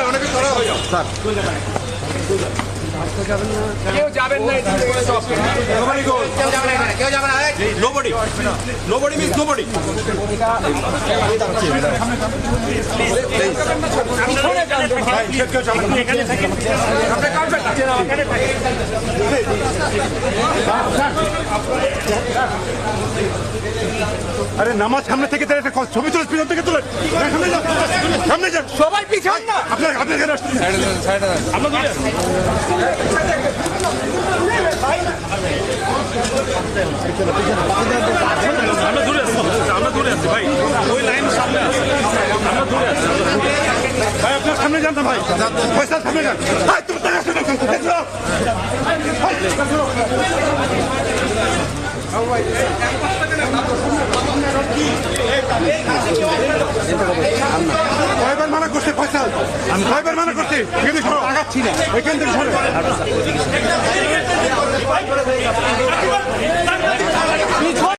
অনেকে সরা হয়ে যাও স্যার কেউ যাবেন না কেউ যাবে না নোবডি নোবডি মিন্স নোবডি আরে নামাজ সামনে থেকে ছবি তুলে পিছন থেকে তুলে সামনে যান সবাই পিছন না আপনার এখানে আসছেন আমরা দূরে আছি ভাই ওই লাইন সামনে আছে আমরা দূরে আছি ভাই আপনার সামনে যান না ভাই পয়সা সামনে যান ভাই তুমি টাকা কয়বার মানা করছে পয়সা আমি কয়বার মানা করছি এখান থেকে আগাচ্ছি না এখান থেকে